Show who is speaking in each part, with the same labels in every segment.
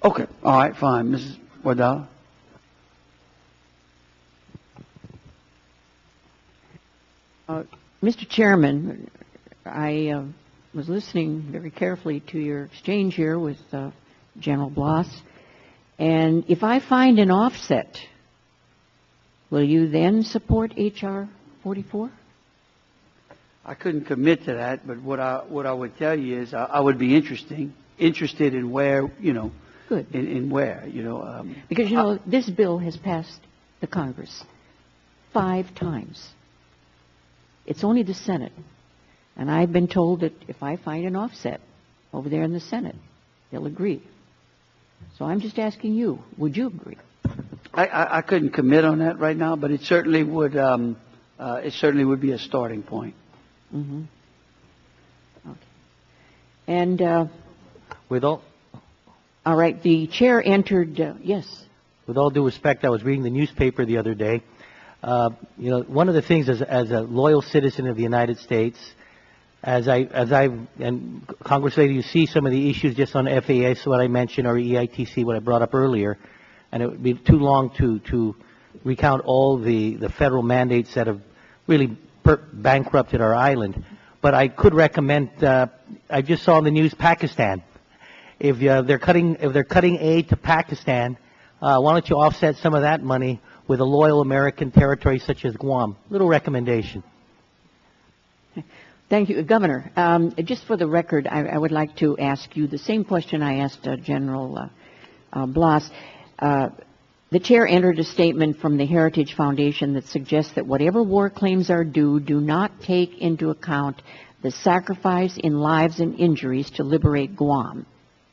Speaker 1: Okay, all right, fine. Mrs. Waddell?
Speaker 2: Mr. Chairman, I was listening very carefully to your exchange here with General Bloss, and if I find an offset, will you then support H.R. 44?
Speaker 1: I couldn't commit to that, but what I would tell you is I would be interested in where, you know,
Speaker 2: good,
Speaker 1: in where, you know.
Speaker 2: Because, you know, this bill has passed the Congress 5 times. It's only the Senate. And I've been told that if I find an offset over there in the Senate, they'll agree. So I'm just asking you, would you agree?
Speaker 1: I couldn't commit on that right now, but it certainly would be a starting point.
Speaker 2: Mm-hmm. Okay. And
Speaker 3: with all
Speaker 2: right, the chair entered. Yes.
Speaker 3: With all due respect, I was reading the newspaper the other day. You know, one of the things as a loyal citizen of the United States, and Congress Lady, you see some of the issues just on FAS, what I mentioned, or EITC, what I brought up earlier, and it would be too long to recount all the federal mandates that have really bankrupted our island. But I could recommend. I just saw in the news Pakistan. If they're cutting aid to Pakistan, why don't you offset some of that money with a loyal American territory such as Guam? Little recommendation.
Speaker 2: Thank you, Governor. Just for the record, I would like to ask you the same question I asked General Bloss. The chair entered a statement from the Heritage Foundation that suggests that whatever war claims are due, do not take into account the sacrifice in lives and injuries to liberate Guam.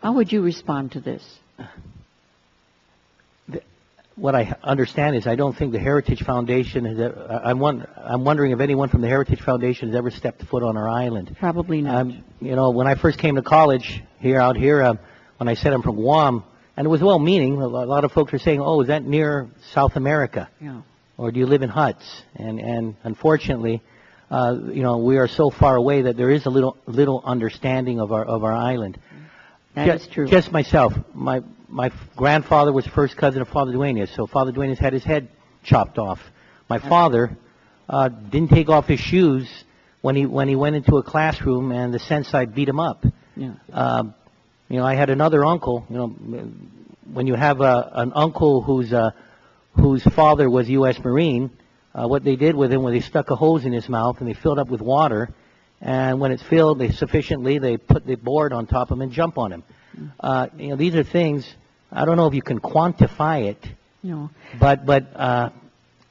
Speaker 2: How would you respond to this?
Speaker 3: What I understand is I don't think the Heritage Foundation has. I'm wondering if anyone from the Heritage Foundation has ever stepped foot on our island.
Speaker 2: Probably not.
Speaker 3: You know, when I first came to college out here, when I said I'm from Guam, and it was well-meaning, a lot of folks are saying, "Oh, is that near South America?
Speaker 2: Yeah.
Speaker 3: Or do you live in huts?" And unfortunately, you know, we are so far away that there is a little understanding of our island.
Speaker 2: That is true.
Speaker 3: Just myself, my grandfather was first cousin of Father Duenas, so Father Duenas had his head chopped off. My father didn't take off his shoes when he went into a classroom, and the sensei beat him up.
Speaker 2: Yeah.
Speaker 3: You know, I had another uncle. You know, when you have an uncle whose father was U.S. Marine, what they did with him was they stuck a hose in his mouth and they filled up with water, and when it's filled sufficiently, they put the board on top of him and jump on him. You know, these are things, I don't know if you can quantify it.
Speaker 2: No.
Speaker 3: But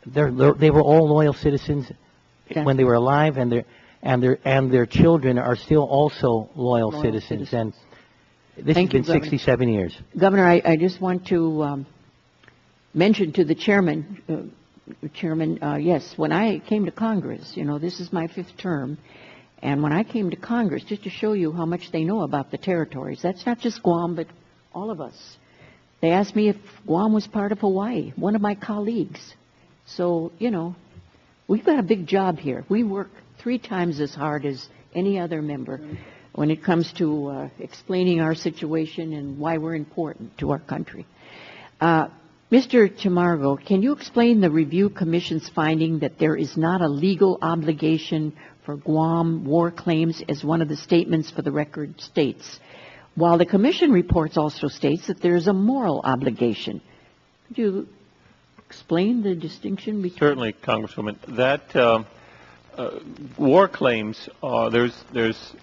Speaker 3: they were all loyal citizens when they were alive, and their children are still also loyal citizens. And this has been 67 years.
Speaker 2: Governor, I just want to mention to the chairman, yes, when I came to Congress, you know, this is my 5th term, and when I came to Congress, just to show you how much they know about the territories, that's not just Guam, but all of us. They asked me if Guam was part of Hawaii, one of my colleagues. So, you know, we've got a big job here. We work 3 times as hard as any other member when it comes to explaining our situation and why we're important to our country. Mr. Tamargo, can you explain the Review Commission's finding that there is not a legal obligation for Guam war claims, as one of the statements for the record states, while the Commission reports also states that there is a moral obligation? Could you explain the distinction between?
Speaker 4: Certainly, Congresswoman. That war claims, there's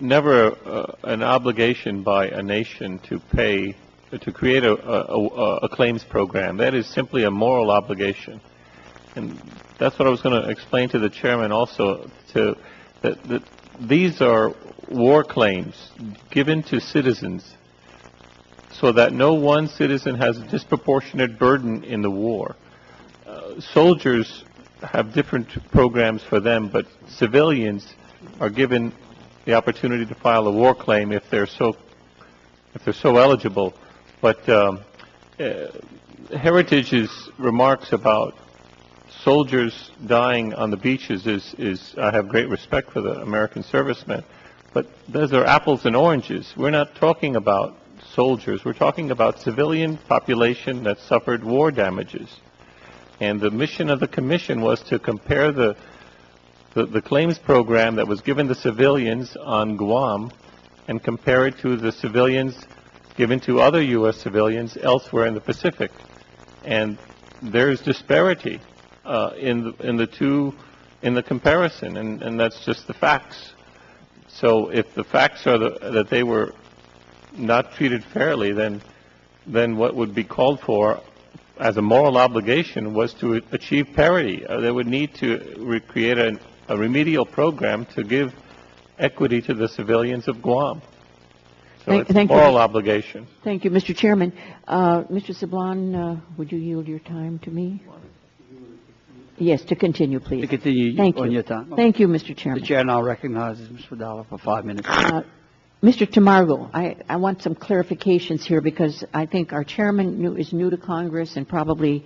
Speaker 4: never an obligation by a nation to pay, to create a claims program. That is simply a moral obligation. And that's what I was going to explain to the chairman also, that these are war claims given to citizens so that no one citizen has a disproportionate burden in the war. Soldiers have different programs for them, but civilians are given the opportunity to file a war claim if they're so eligible. But Heritage's remarks about soldiers dying on the beaches is I have great respect for the American servicemen, but those are apples and oranges. We're not talking about soldiers. We're talking about civilian population that suffered war damages. And the mission of the commission was to compare the claims program that was given to civilians on Guam and compare it to the civilians given to other U.S. civilians elsewhere in the Pacific. And there's disparity in the comparison, and that's just the facts. So if the facts are that they were not treated fairly, then what would be called for as a moral obligation was to achieve parity. They would need to create a remedial program to give equity to the civilians of Guam. So it's a moral obligation.
Speaker 2: Thank you, Mr. Chairman. Mr. Sablon, would you yield your time to me? Yes, to continue, please.
Speaker 1: To continue
Speaker 2: Thank
Speaker 1: on
Speaker 2: you.
Speaker 1: your time.
Speaker 2: Thank you, Mr. Chairman.
Speaker 1: The chair now recognizes Mr. Fadala for 5 minutes.
Speaker 2: Mr. Tamargo, I want some clarifications here because I think our chairman is new to Congress and probably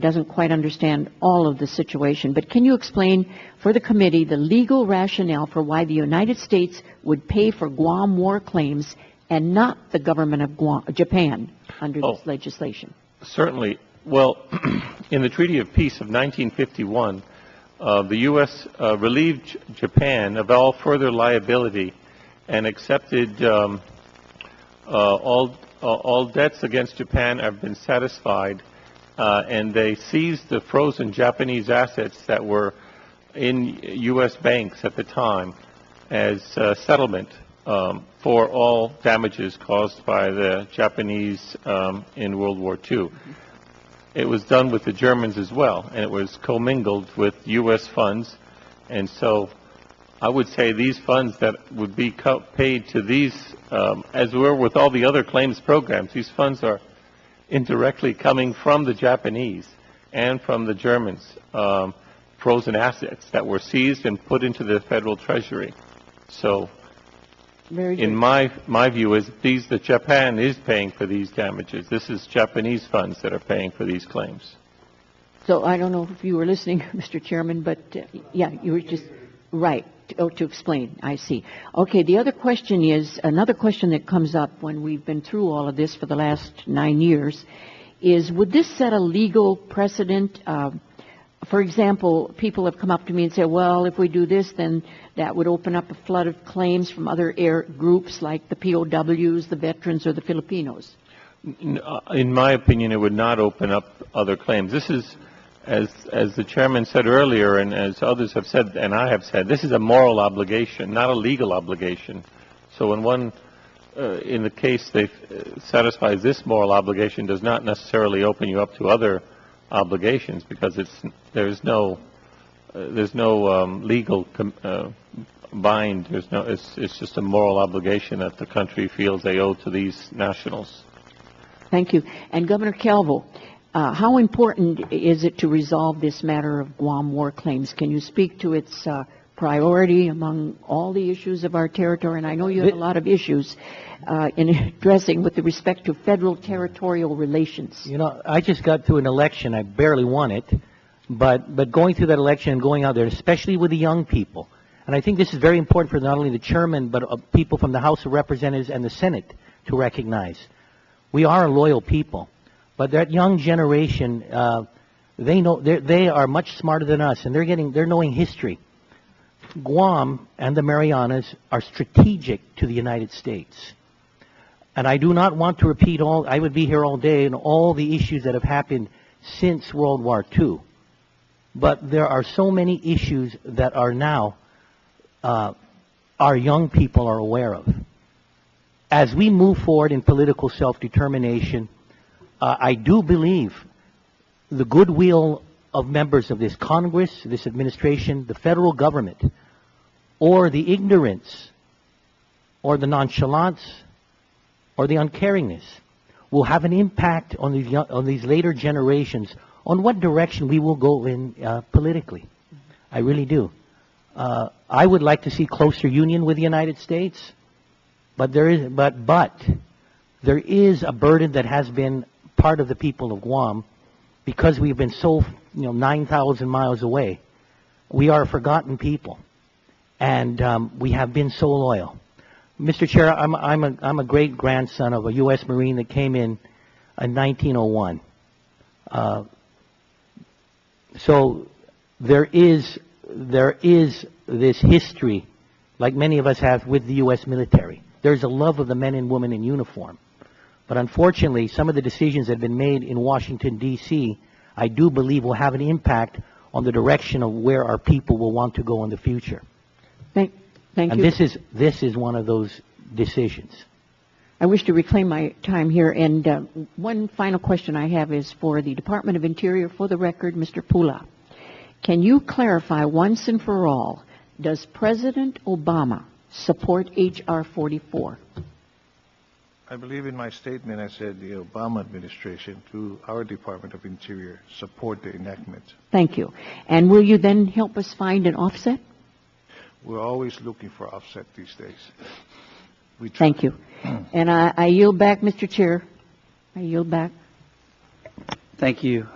Speaker 2: doesn't quite understand all of the situation. But can you explain for the committee the legal rationale for why the United States would pay for Guam war claims and not the government of Japan under this legislation?
Speaker 4: Certainly. Well, in the Treaty of Peace of 1951, the U.S. Relieved Japan of all further liability and accepted all debts against Japan have been satisfied, and they seized the frozen Japanese assets that were in U.S. banks at the time as settlement for all damages caused by the Japanese in World War II. It was done with the Germans as well, and it was commingled with U.S. funds, and so I would say these funds that would be paid to these, as were with all the other claims programs, these funds are indirectly coming from the Japanese and from the Germans, frozen assets that were seized and put into the federal treasury. So in my view is that Japan is paying for these damages. This is Japanese funds that are paying for these claims.
Speaker 2: So I don't know if you were listening, Mr. Chairman, but yeah, you were just right to explain. I see. Okay, the other question is, another question that comes up when we've been through all of this for the last 9 years is, would this set a legal precedent? For example, people have come up to me and said, well, if we do this, then that would open up a flood of claims from other groups like the POWs, the veterans, or the Filipinos.
Speaker 4: In my opinion, it would not open up other claims. This is, as the chairman said earlier, and as others have said, and I have said, this is a moral obligation, not a legal obligation. So when one, in the case they satisfies this moral obligation, does not necessarily open you up to other obligations, because there's no legal bind. It's just a moral obligation that the country feels they owe to these nationals.
Speaker 2: Thank you. And Governor Calvo, how important is it to resolve this matter of Guam war claims? Can you speak to its priority among all the issues of our territory? And I know you have a lot of issues in addressing with respect to federal territorial relations.
Speaker 3: You know, I just got through an election. I barely won it. But going through that election and going out there, especially with the young people, and I think this is very important for not only the chairman, but people from the House of Representatives and the Senate to recognize. We are a loyal people. But that young generation, they are much smarter than us, and they're knowing history. Guam and the Marianas are strategic to the United States. And I do not want to repeat I would be here all day, and all the issues that have happened since World War II. But there are so many issues that are now our young people are aware of. As we move forward in political self-determination, I do believe the goodwill of members of this Congress, this administration, the federal government, or the ignorance, or the nonchalance, or the uncaringness will have an impact on these later generations on what direction we will go in politically. I really do. I would like to see closer union with the United States, but there is a burden that has been part of the people of Guam because we've been so 9,000 miles away. We are a forgotten people, and we have been so loyal. Mr. Chair, I'm a great grandson of a U.S. Marine that came in 1901. So there is this history, like many of us have, with the U.S. military. There's a love of the men and women in uniform. But unfortunately, some of the decisions that have been made in Washington, D.C., I do believe will have an impact on the direction of where our people will want to go in the future.
Speaker 2: Thank
Speaker 3: And
Speaker 2: you.
Speaker 3: this is one of those decisions.
Speaker 2: I wish to reclaim my time here, and one final question I have is for the Department of Interior. For the record, Mr. Pula, can you clarify once and for all, does President Obama support H.R. 44?
Speaker 5: I believe in my statement I said the Obama administration, through our Department of Interior, support the enactment.
Speaker 2: Thank you. And will you then help us find an offset?
Speaker 5: We're always looking for offset these days.
Speaker 2: Thank you. And I yield back, Mr. Chair. I yield back.
Speaker 1: Thank you.